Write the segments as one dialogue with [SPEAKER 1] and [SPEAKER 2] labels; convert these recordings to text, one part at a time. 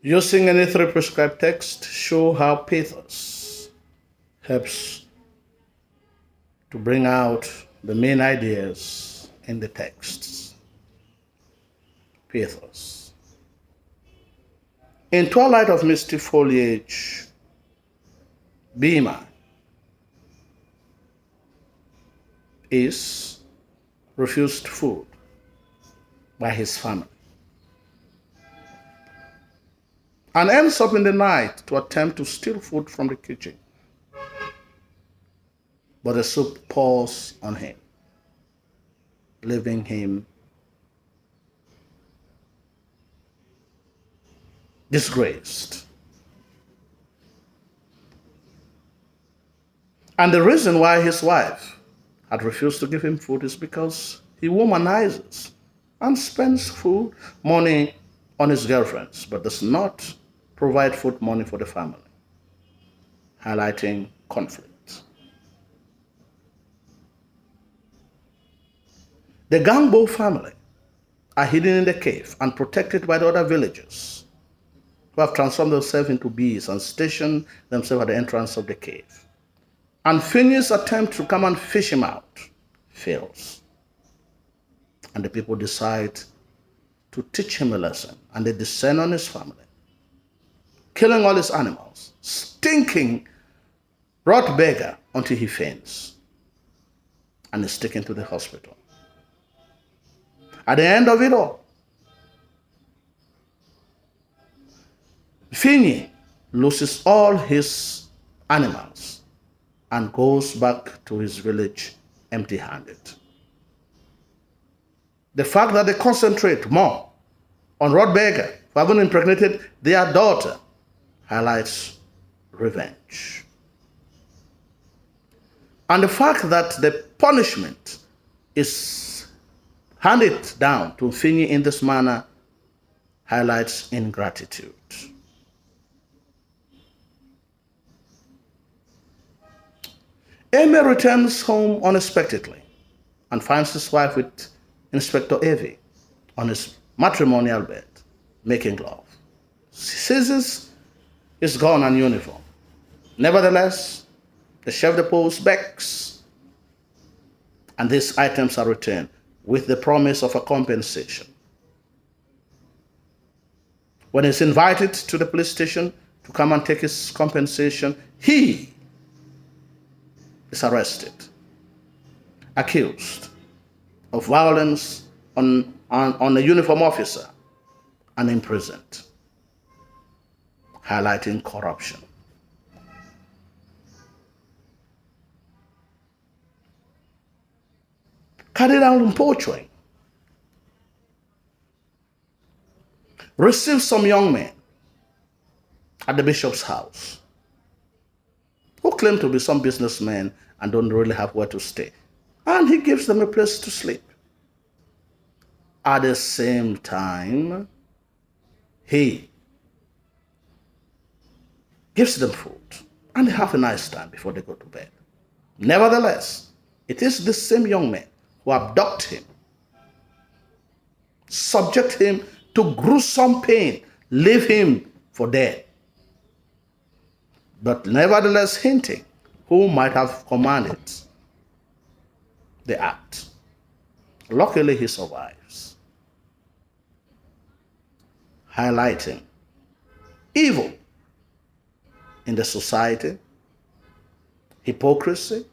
[SPEAKER 1] Using any three prescribed texts, show how Pathos helps to bring out the main ideas in the texts. Pathos. In twilight of misty foliage, Bhima is refused food by his family and ends up in the night to attempt to steal food from the kitchen. But the soup pours on him, leaving him disgraced. And the reason why his wife had refused to give him food is because he womanizes and spends food money on his girlfriends, but does not provide food money for the family, highlighting conflict. The Gangbo family are hidden in the cave and protected by the other villagers who have transformed themselves into bees and stationed themselves at the entrance of the cave. And Phineas' attempt to come and fish him out fails. And the people decide to teach him a lesson, and they descend on his family, killing all his animals, stinking rot beggar until he faints and is taken to the hospital. At the end of it all, Finny loses all his animals and goes back to his village empty-handed. The fact that they concentrate more on Rodberger for having impregnated their daughter highlights revenge. And the fact that the punishment is handed down to Finny in this manner highlights ingratitude. Amy returns home unexpectedly and finds his wife with Inspector Avey on his matrimonial bed, making love. She seizes his gun and uniform. Nevertheless, the chef de poste begs, and these items are returned with the promise of a compensation. When he's invited to the police station to come and take his compensation, he is arrested, accused of violence on a uniform officer, and imprisoned, highlighting corruption. Cardinal Mpochwe receives some young men at the bishop's house who claim to be some businessmen and don't really have where to stay. And he gives them a place to sleep. At the same time, he gives them food and they have a nice time before they go to bed. Nevertheless, it is the same young men who abduct him, subject him to gruesome pain, leave him for dead, but nevertheless hinting who might have commanded the act. Luckily, he survives, highlighting evil in the society, hypocrisy,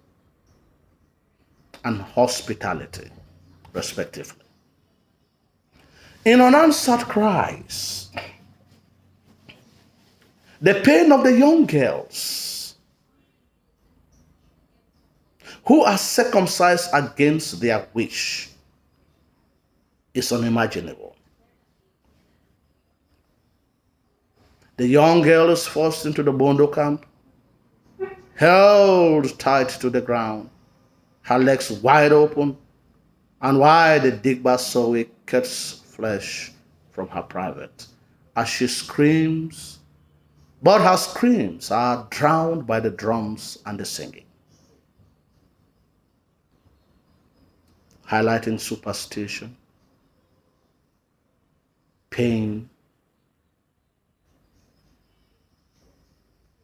[SPEAKER 1] and hospitality, respectively. In unanswered cries, the pain of the young girls who are circumcised against their wish is unimaginable. The young girl is forced into the Bondo camp, held tight to the ground, her legs wide open, and while the Digba Sowe cuts flesh from her private as she screams, but her screams are drowned by the drums and the singing, highlighting superstition, pain,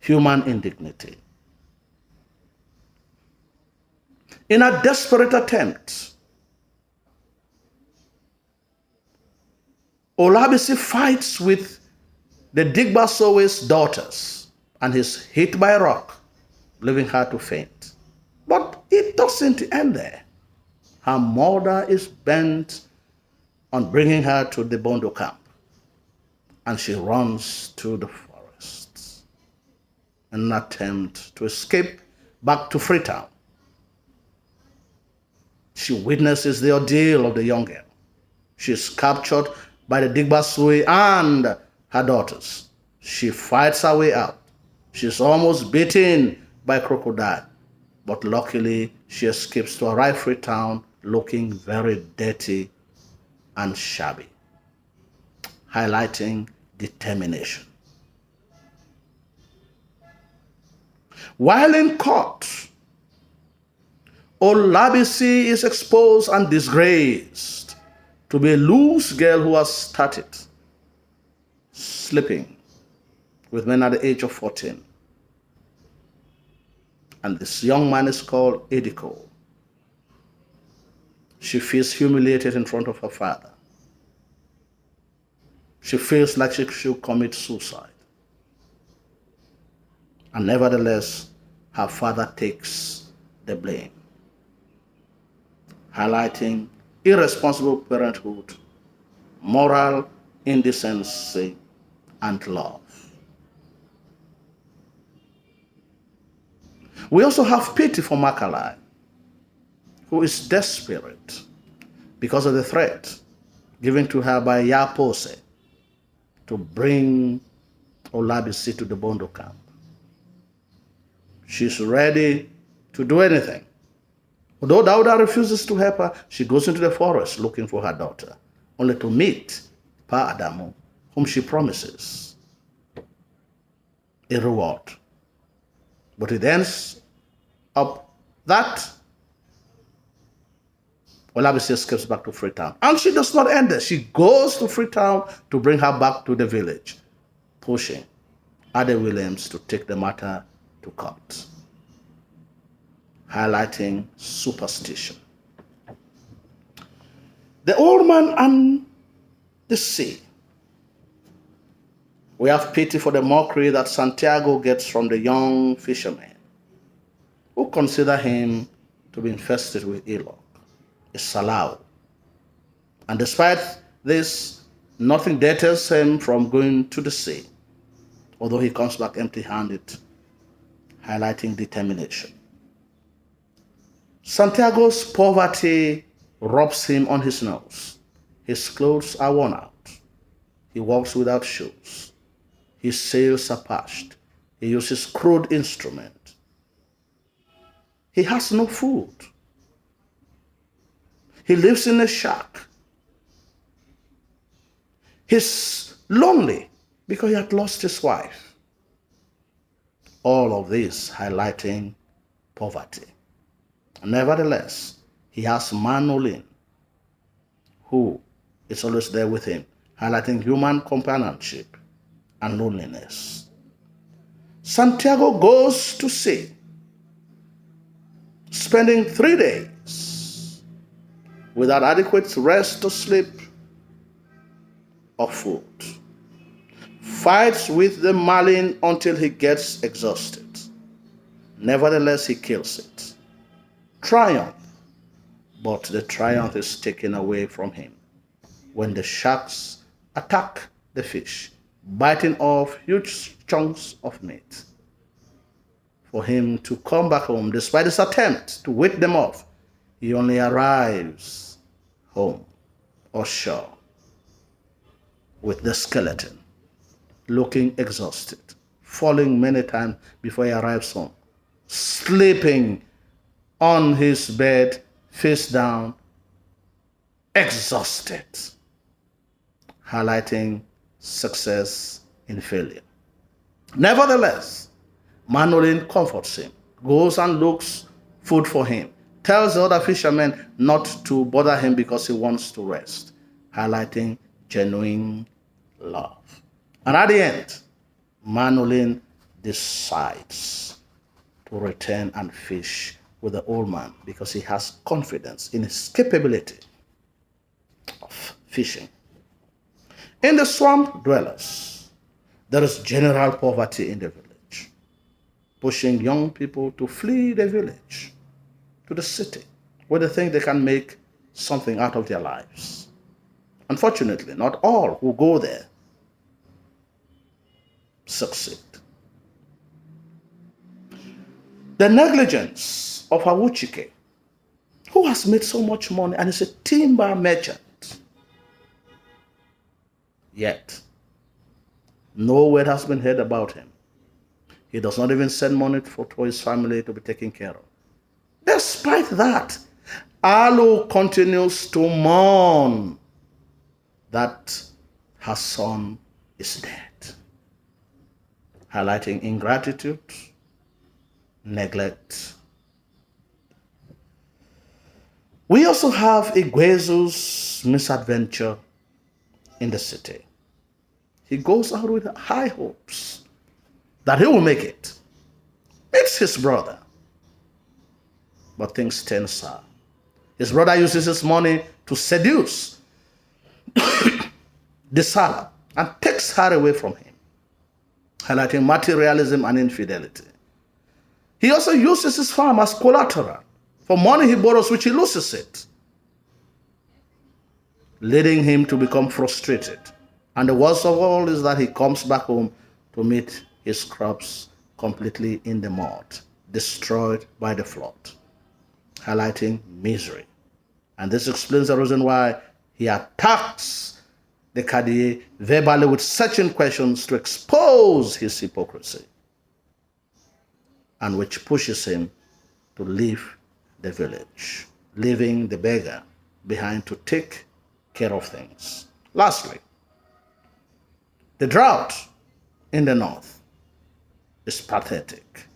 [SPEAKER 1] human indignity. In a desperate attempt, Olabisi fights with the Digbasowe's daughters and is hit by a rock, leaving her to faint. But it doesn't end there. Her mother is bent on bringing her to the Bondo camp, and she runs to the forests in an attempt to escape back to Freetown. She witnesses the ordeal of the young girl. She is captured by the Digbasowe and her daughters. She fights her way out. She is almost beaten by a crocodile, but luckily she escapes to arrive Freetown looking very dirty and shabby, highlighting determination. While in court, Olabisi is exposed and disgraced to be a loose girl who has started sleeping with men at the age of 14. And this young man is called Ediko. She feels humiliated in front of her father. She feels like she should commit suicide. And nevertheless, her father takes the blame, highlighting irresponsible parenthood, moral indecency, and love. We also have pity for Makalai, who is desperate because of the threat given to her by Yapose to bring Olabisi to the Bondo camp. She's ready to do anything. Although Dauda refuses to help her, she goes into the forest looking for her daughter, only to meet Pa Adamu, whom she promises a reward. But it ends up that Olabisi escapes back to Freetown. And she does not end there. She goes to Freetown to bring her back to the village, pushing Ade Williams to take the matter to court, highlighting superstition. The old man and the sea. We have pity for the mockery that Santiago gets from the young fishermen who consider him to be infested with ill, a salau. And despite this, nothing deters him from going to the sea, although he comes back empty-handed, highlighting determination. Santiago's poverty rubs him on his nose. His clothes are worn out. He walks without shoes. His sails are patched. He uses crude instrument. He has no food. He lives in a shack. He's lonely because he had lost his wife. All of this highlighting poverty. Nevertheless, he has Manolin, who is always there with him, highlighting human companionship and loneliness. Santiago goes to sea, spending 3 days without adequate rest or sleep or food. Fights with the marlin until he gets exhausted. Nevertheless, he kills it. Triumph, but the triumph is taken away from him when the sharks attack the fish, biting off huge chunks of meat. For him to come back home, despite his attempt to wake them off, he only arrives home or shore with the skeleton, looking exhausted, falling many times before he arrives home, sleeping on his bed, face down, exhausted, highlighting success in failure. Nevertheless, Manolin comforts him, goes and looks food for him, tells the other fishermen not to bother him because he wants to rest, highlighting genuine love. And at the end, Manolin decides to return and fish with the old man because he has confidence in his capability of fishing. In the swamp dwellers, there is general poverty in the village, pushing young people to flee the village to the city where they think they can make something out of their lives. Unfortunately, not all who go there succeed. The negligence of Awuchike, who has made so much money and is a timber merchant, yet no word has been heard about him. He does not even send money for his family to be taken care of. Despite that, Alu continues to mourn that her son is dead, highlighting ingratitude, neglect. We also have Igwezu's misadventure in the city. He goes out with high hopes that he will make it. It's his brother. But things turn sour. His brother uses his money to seduce the seller and takes her away from him, highlighting materialism and infidelity. He also uses his farm as collateral for money he borrows, which he loses it, leading him to become frustrated. And the worst of all is that he comes back home to meet his crops completely in the mud, destroyed by the flood, highlighting misery. And this explains the reason why he attacks the Kadiye verbally with searching questions to expose his hypocrisy, and which pushes him to leave the village, leaving the beggar behind to take care of things. Lastly, the drought in the north is pathetic.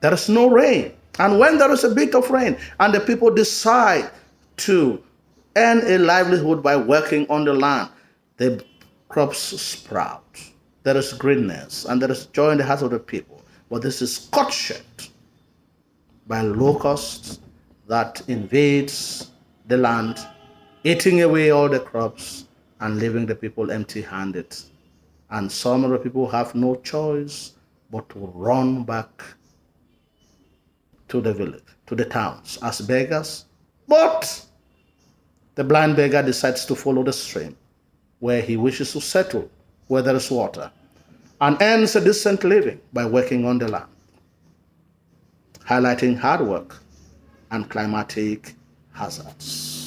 [SPEAKER 1] There is no rain. And when there is a bit of rain and the people decide to earn a livelihood by working on the land, the crops sprout. There is greenness and there is joy in the hearts of the people. But this is cut short by locusts that invades the land, eating away all the crops and leaving the people empty-handed. And some of the people have no choice but to run back to the village, to the towns as beggars. But the blind beggar decides to follow the stream where he wishes to settle, where there is water, and earns a decent living by working on the land, highlighting hard work and climatic hazards.